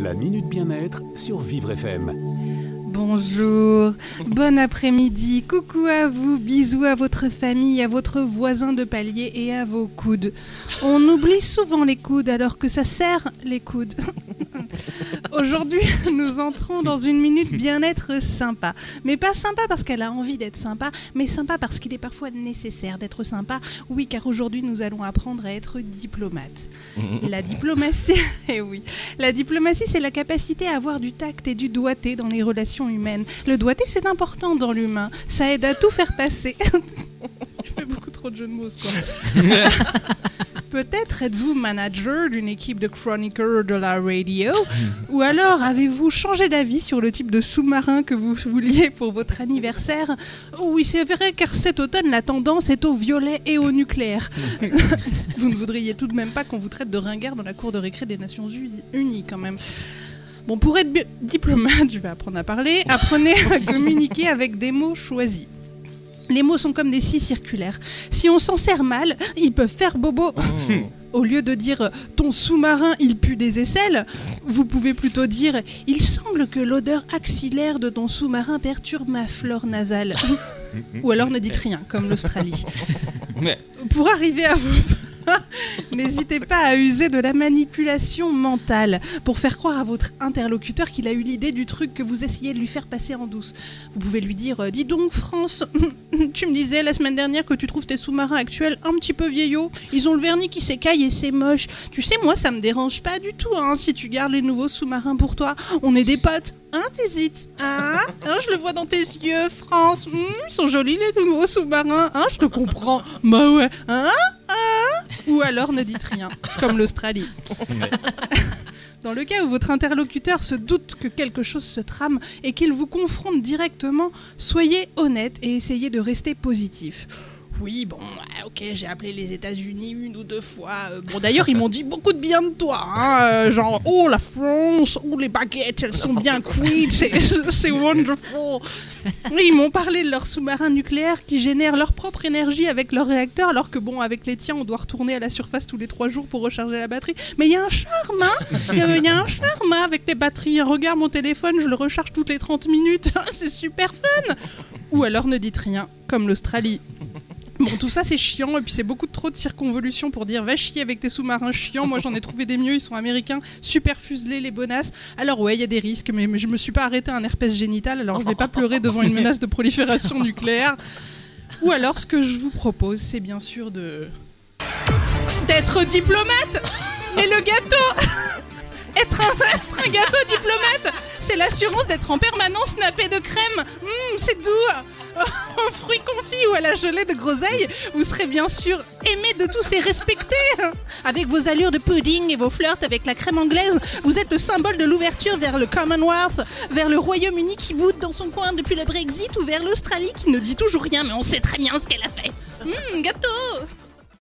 La Minute Bien-être sur Vivre FM. Bonjour, bon après-midi, coucou à vous, bisous à votre famille, à votre voisin de palier et à vos coudes. On oublie souvent les coudes alors que ça sert les coudes. Aujourd'hui, nous entrons dans une minute bien-être sympa. Mais pas sympa parce qu'elle a envie d'être sympa, mais sympa parce qu'il est parfois nécessaire d'être sympa. Oui, car aujourd'hui, nous allons apprendre à être diplomate. La diplomatie, oui. La diplomatie, c'est la capacité à avoir du tact et du doigté dans les relations humaines. Le doigté, c'est important dans l'humain. Ça aide à tout faire passer. Je fais beaucoup trop de jeux de mots, quoi. Peut-être êtes-vous manager d'une équipe de chroniqueurs de la radio, ou alors avez-vous changé d'avis sur le type de sous-marin que vous vouliez pour votre anniversaire. Oui, c'est vrai, car cet automne, la tendance est au violet et au nucléaire. Vous ne voudriez tout de même pas qu'on vous traite de ringard dans la cour de récré des Nations Unies, quand même. Bon, pour être diplomate, je vais apprendre à parler. Apprenez à communiquer avec des mots choisis. Les mots sont comme des scies circulaires. Si on s'en sert mal, ils peuvent faire bobo. Au lieu de dire « ton sous-marin, il pue des aisselles », vous pouvez plutôt dire « il semble que l'odeur axillaire de ton sous-marin perturbe ma flore nasale ». Ou alors ne dites rien, comme l'Australie. Pour arriver à vous... N'hésitez pas à user de la manipulation mentale pour faire croire à votre interlocuteur qu'il a eu l'idée du truc que vous essayez de lui faire passer en douce. Vous pouvez lui dire « Dis donc France, tu me disais la semaine dernière que tu trouves tes sous-marins actuels un petit peu vieillots. Ils ont le vernis qui s'écaille et c'est moche. Tu sais, moi ça me dérange pas du tout si tu gardes les nouveaux sous-marins pour toi. On est des potes. T'hésites. Je le vois dans tes yeux, France. Ils sont jolis les nouveaux sous-marins. Je te comprends. Bah ouais. Ou alors ne dites rien, comme l'Australie. Dans le cas où votre interlocuteur se doute que quelque chose se trame et qu'il vous confronte directement, soyez honnête et essayez de rester positif. Oui, bon, ok, j'ai appelé les États-Unis 1 ou 2 fois. Bon, d'ailleurs, ils m'ont dit beaucoup de bien de toi. Genre, oh, la France, oh, les baguettes, elles sont bien cuites, c'est wonderful. Ils m'ont parlé de leurs sous-marins nucléaires qui génèrent leur propre énergie avec leurs réacteurs, alors que, bon, avec les tiens, on doit retourner à la surface tous les 3 jours pour recharger la batterie. Mais il y a un charme, Il y a un charme avec les batteries. Regarde mon téléphone, je le recharge toutes les 30 minutes. C'est super fun. Ou alors ne dites rien, comme l'Australie. Bon, tout ça c'est chiant et puis c'est beaucoup trop de circonvolutions pour dire va chier avec tes sous-marins chiants. Moi j'en ai trouvé des mieux, ils sont américains, super fuselés les bonasses. Alors ouais, il y a des risques, mais je me suis pas arrêté à un herpès génital, alors je vais pas pleurer devant une menace de prolifération nucléaire. Ou alors ce que je vous propose, c'est bien sûr d'être diplomate. Mais le gâteau être un gâteau diplomate, c'est l'assurance d'être en permanence nappé de crème. C'est doux. Aux fruits confits ou à la gelée de groseille, vous serez bien sûr aimé de tous et respecté. Avec vos allures de pudding et vos flirts avec la crème anglaise, vous êtes le symbole de l'ouverture vers le Commonwealth, vers le Royaume-Uni qui voûte dans son coin depuis le Brexit ou vers l'Australie qui ne dit toujours rien mais on sait très bien ce qu'elle a fait. Gâteau.